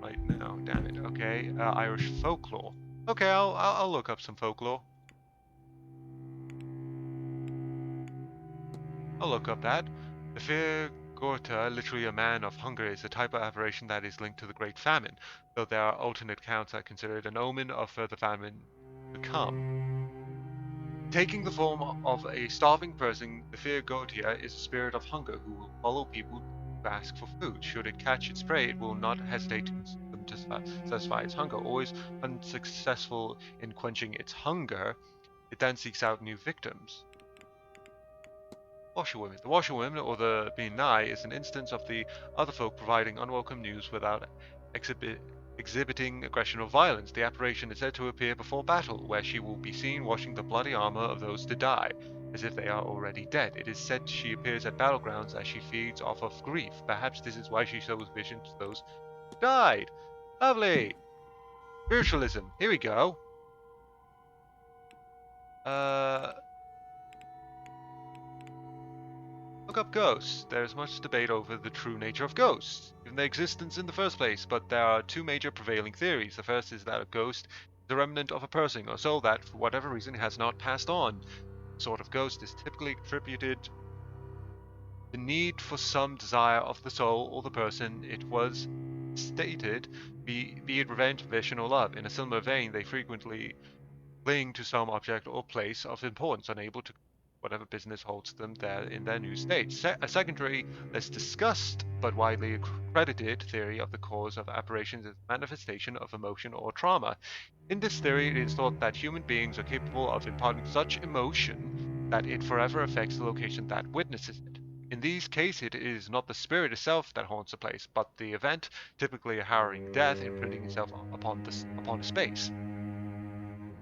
Right now. Damn it. Okay. Irish folklore. Okay, I'll look up some folklore. I'll look up that. The Fear Gorta, literally a man of hunger, is a type of aberration that is linked to the Great Famine, though there are alternate accounts that consider it an omen of further famine to come. Taking the form of a starving person, the Fear Gortia is a spirit of hunger who will follow people to ask for food. Should it catch its prey, it will not hesitate to consume them to satisfy its hunger. Always unsuccessful in quenching its hunger, it then seeks out new victims. Washerwomen. The washerwoman, or the being nigh, is an instance of the other folk providing unwelcome news without exhibiting aggression or violence. The apparition is said to appear before battle, where she will be seen washing the bloody armor of those to die, as if they are already dead. It is said she appears at battlegrounds as she feeds off of grief. Perhaps this is why she shows vision to those who died. Lovely! Spiritualism. Here we go. Look up ghosts. There is much debate over the true nature of ghosts, even their existence in the first place, but there are 2 major prevailing theories. The first is that a ghost is a remnant of a person or soul that, for whatever reason, has not passed on. This sort of ghost is typically attributed the need for some desire of the soul or the person it was stated, be it revenge, ambition, or love. In a similar vein, they frequently cling to some object or place of importance, unable to whatever business holds them there in their new state. A secondary, less discussed, but widely accredited theory of the cause of apparitions is manifestation of emotion or trauma. In this theory, it is thought that human beings are capable of imparting such emotion that it forever affects the location that witnesses it. In these cases, it is not the spirit itself that haunts a place, but the event, typically a harrowing death, imprinting itself upon a space.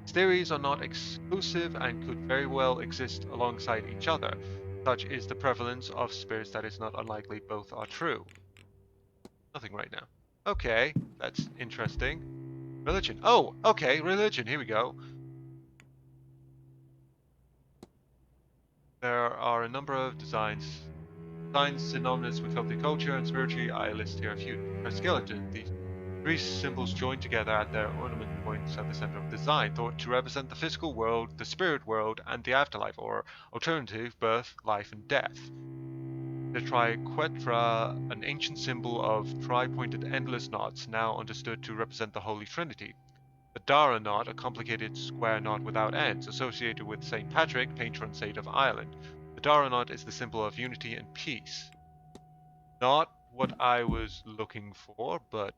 These theories are not exclusive and could very well exist alongside each other. Such is the prevalence of spirits that it's not unlikely both are true. Nothing right now. Okay, that's interesting. Religion. Oh, okay, religion. Here we go. There are a number of designs synonymous with healthy culture and spiritually. I list here a few skeletons. These three symbols joined together at their ornament points at the center of the design, thought to represent the physical world, the spirit world, and the afterlife, or alternative, birth, life, and death. The triquetra, an ancient symbol of tri-pointed endless knots, now understood to represent the Holy Trinity. The Dara knot, a complicated square knot without ends, associated with St. Patrick, patron saint of Ireland. The Dara knot is the symbol of unity and peace. Not what I was looking for, but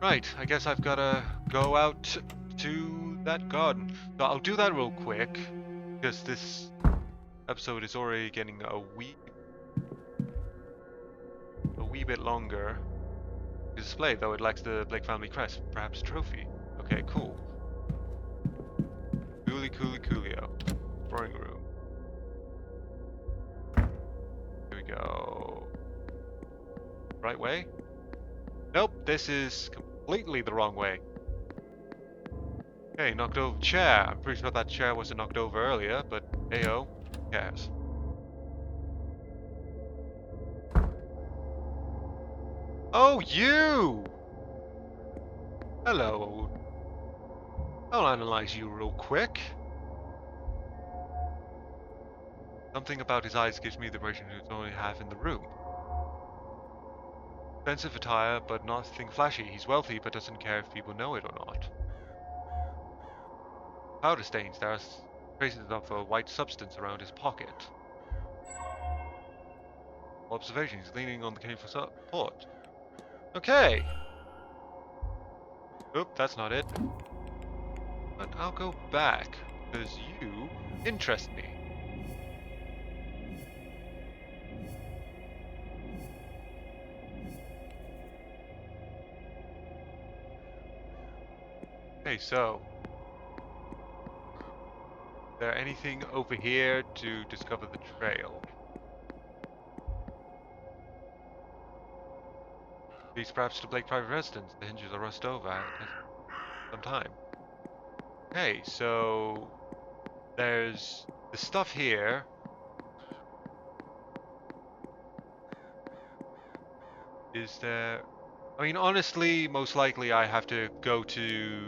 right, I guess I've gotta go out to that garden. So I'll do that real quick, because this episode is already getting a wee bit longer. Display, though it lacks the Blake family crest, perhaps a trophy. Okay, cool. Coolio. Drawing room. Here we go. Right way? Nope, this is completely the wrong way. Okay, knocked over chair. I'm pretty sure that chair wasn't knocked over earlier, but ayo, who cares? Oh, you! Hello. I'll analyze you real quick. Something about his eyes gives me the impression he's only half in the room. Expensive attire, but nothing flashy. He's wealthy, but doesn't care if people know it or not. Powder stains. There are traces of a white substance around his pocket. Observation. He's leaning on the cane for support. Okay. Oop, that's not it. But I'll go back, because you interest me. Okay, so is there anything over here to discover the trail? Leads perhaps to Blake private residence. The hinges are rust over. Some time. Okay, so there's the stuff here. Is there? I mean, honestly, most likely I have to go to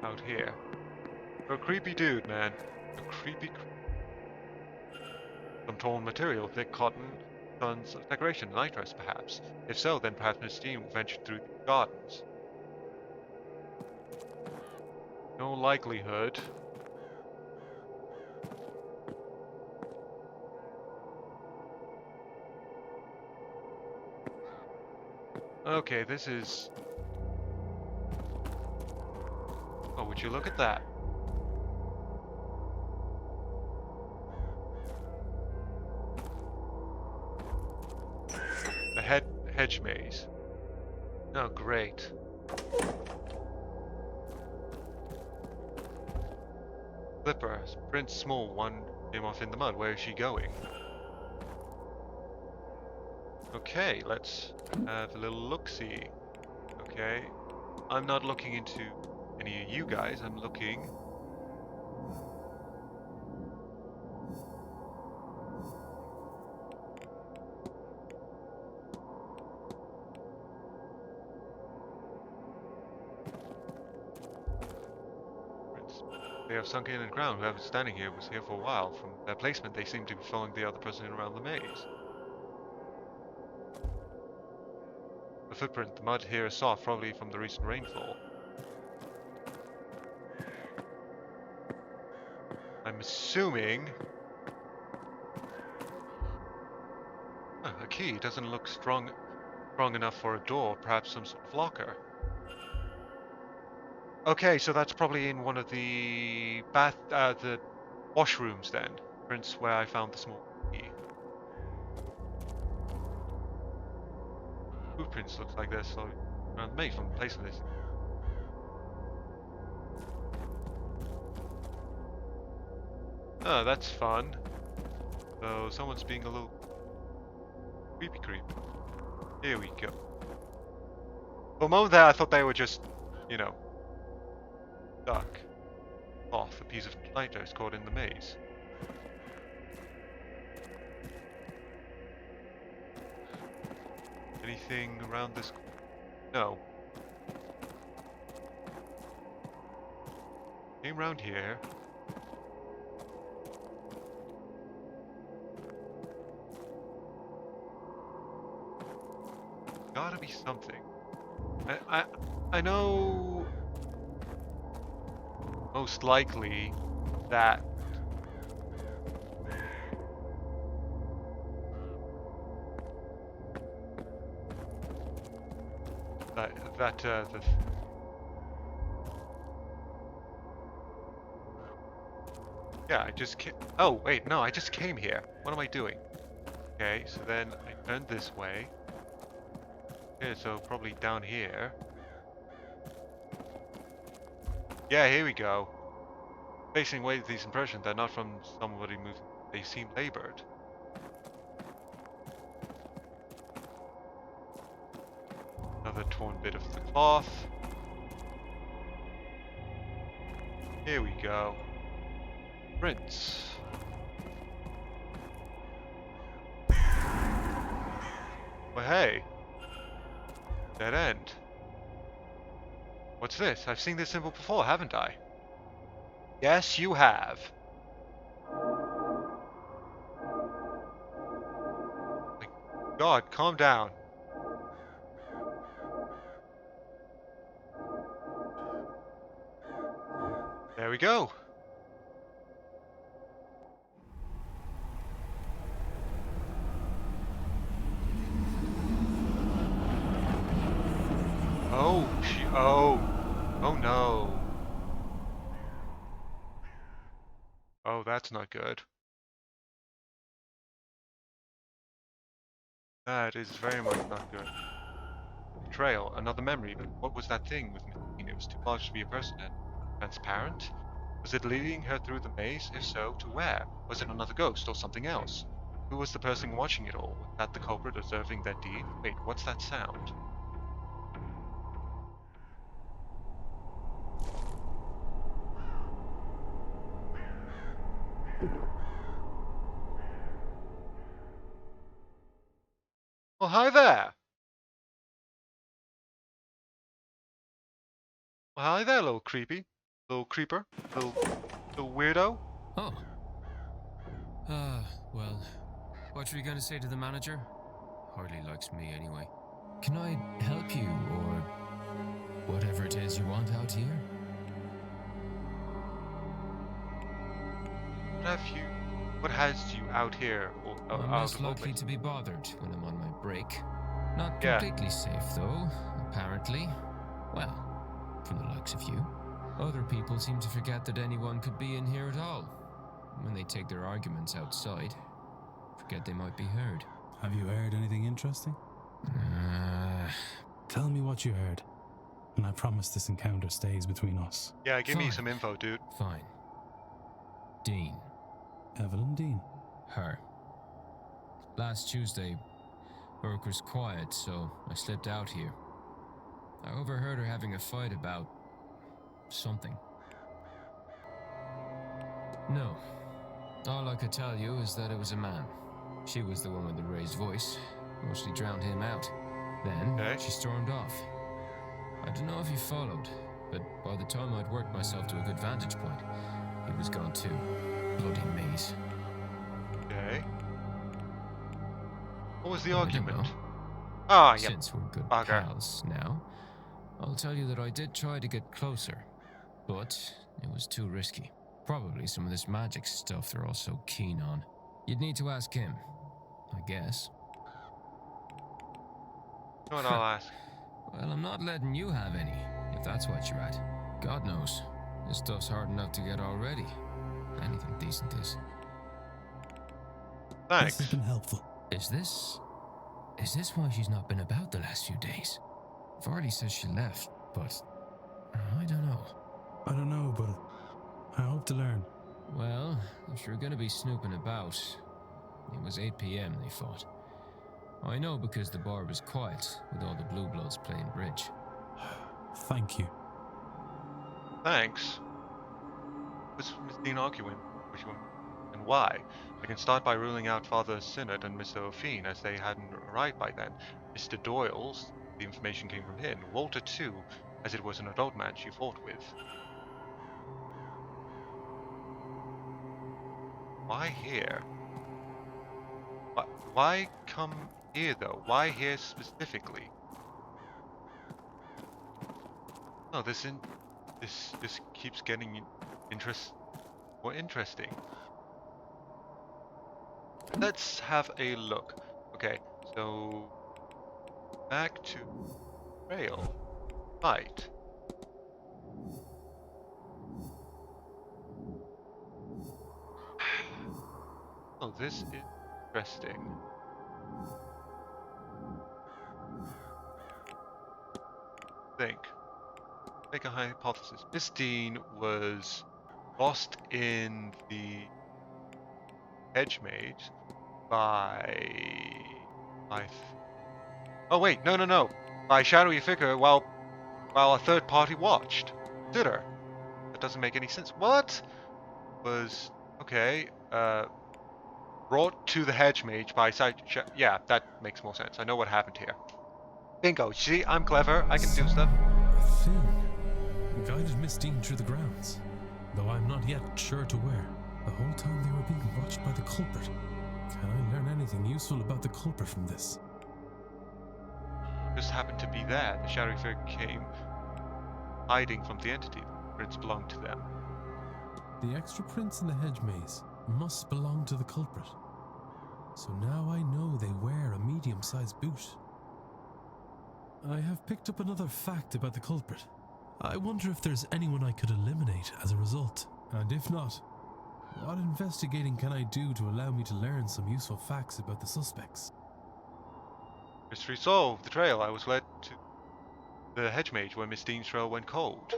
out here. You're a creepy dude, man. A creepy. Some torn material, thick cotton, tons of decoration, nitrous perhaps. If so, then perhaps Miss Deane ventured through the gardens. No likelihood. Okay, this is... Oh, would you look at that? The hedge maze. Oh, great. Flipper, print small, one came off in the mud. Where is she going? Okay, let's have a little look-see. Okay, I'm not looking into any of you guys, I'm looking... They have sunk in and ground. Whoever's standing here was here for a while. From their placement, they seem to be following the other person around the maze. The footprint. The mud here is soft, probably from the recent rainfall. I'm assuming... a key doesn't look strong enough for a door. Perhaps some sort of locker. Okay, so that's probably in one of the the washrooms then. Prints where I found the small key. Footprints looks like this, so made from the place of this. Oh, that's fun. So someone's being a little creepy. Here we go. For a moment there, I thought they were just, you know, stuck off a piece of lighters caught in the maze. Anything around this? No. Came around here. Gotta be something. I know most likely that the yeah, I just came. Oh wait, no, I just came here. What am I doing? Okay, so then I turned this way. Okay, so probably down here. Yeah, here we go. Facing away these impressions, they're not from somebody moving. They seem labored. Another torn bit of the cloth. Here we go. Prints. Well, hey. Dead end. What's this? I've seen this symbol before, haven't I? Yes, you have. My God, calm down. There we go. Oh no. Oh, that's not good. That is very much not good. Betrayal, another memory, but what was that thing with Miss Deane? It was too large to be a person and transparent? Was it leading her through the maze? If so, to where? Was it another ghost or something else? Who was the person watching it all? Was that the culprit observing that deed? Wait, what's that sound? Well, hi there! Well, hi there, little creepy. Little creeper. Little weirdo. Oh. Well, what were you going to say to the manager? Hardly likes me anyway. Can I help you, or whatever it is you want out here? What has you out here? I'm less likely to be bothered when I'm on my break. Not completely safe, though, apparently. Well, from the likes of you. Other people seem to forget that anyone could be in here at all. When they take their arguments outside, forget they might be heard. Have you heard anything interesting? Tell me what you heard, and I promise this encounter stays between us. Yeah, give me some info, dude. Fine. Deane. Evelyn Deane. Her. Last Tuesday, work was quiet, so I slipped out here. I overheard her having a fight about something. No. All I could tell you is that it was a man. She was the one with the raised voice. Mostly drowned him out. Then she stormed off. I don't know if he followed, but by the time I'd worked myself to a good vantage point, he was gone too. Bloody maze. Okay. What was the argument? Ah, yeah. Since we're good Bugger. pals now, I'll tell you that I did try to get closer, but it was too risky. Probably some of this magic stuff they're all so keen on. You'd need to ask him, I guess. You know what I'll ask? Well, I'm not letting you have any, if that's what you're at. God knows, this stuff's hard enough to get already. Anything decent is. Thanks. This has been helpful. Is this why she's not been about the last few days? Varley says she left, but I don't know. I don't know, but I hope to learn. Well, if you're gonna be snooping about, it was 8 p.m. they fought. I know because the bar was quiet with all the Blue Bloods playing bridge. Thank you. Thanks. Was Miss Deane arguing? Which one? And why? I can start by ruling out Father Sinnott and Mr. O'Fean, as they hadn't arrived by then. Mr. Doyle's, the information came from him. Walter too, as it was an adult man she fought with. Why here? Why come here though? Why here specifically? No, this keeps getting more interesting. Let's have a look. Okay, so back to trail. Right. Oh, this is interesting. Make a hypothesis. Miss Deane was lost in the hedge maze oh wait, no. By shadowy figure while a third party watched. Did her? That doesn't make any sense. What? Was okay, brought to the hedge mage by yeah, that makes more sense. I know what happened here. Bingo. See, I'm clever. I can do stuff. A thing guided Miss Deane through the grounds, though I'm not yet sure to where. The whole time they were being watched by the culprit. Can I learn anything useful about the culprit from this? Just happened to be there. The shadowy figure came hiding from the entity. The prints belonged to them. The extra prints in the hedge maze must belong to the culprit. So now I know they wear a medium-sized boot. I have picked up another fact about the culprit. I wonder if there's anyone I could eliminate as a result. And if not, what investigating can I do to allow me to learn some useful facts about the suspects? Mystery solved. The trail. I was led to the hedge mage where Miss Deane's trail went cold.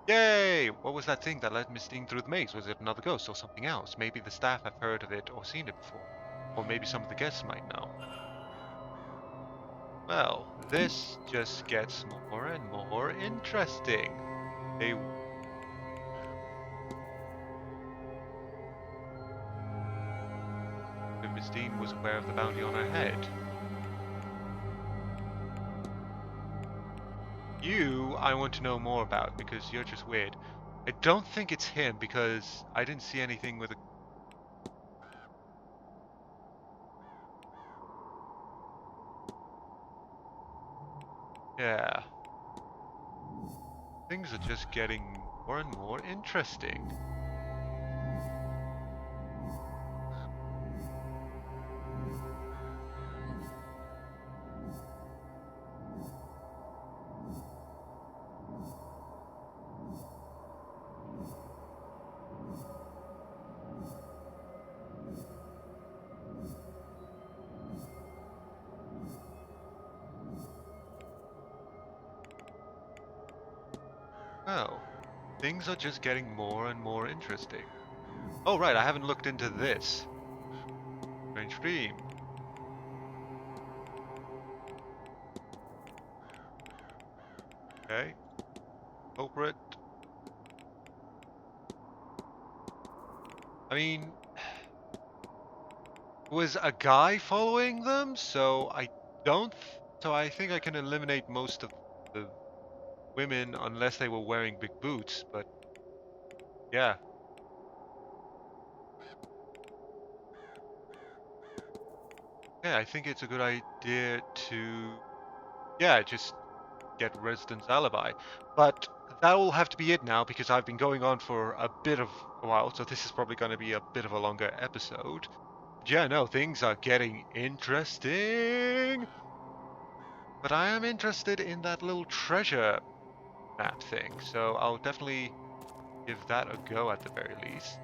Yay! What was that thing that led Miss Deane through the maze? Was it another ghost or something else? Maybe the staff have heard of it or seen it before. Or maybe some of the guests might know. Well, this just gets more and more interesting. Miss Deane was aware of the bounty on her head. You, I want to know more about because you're just weird. I don't think it's him because I didn't see anything with a... Yeah. Things are just getting more and more interesting. Well, things are just getting more and more interesting. Oh right, I haven't looked into this. Strange dream. Okay. Culprit. I mean, was a guy following them, so I think I can eliminate most of the women unless they were wearing big boots, but yeah. Okay, I think it's a good idea to, yeah, just get Resident's alibi. But that will have to be it now, because I've been going on for a bit of a while, so this is probably going to be a bit of a longer episode. But yeah, no, things are getting interesting. But I am interested in that little treasure map thing, so I'll definitely give that a go at the very least.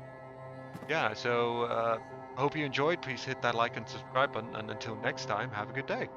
Yeah, so I hope you enjoyed. Please hit that like and subscribe button, and until next time, have a good day.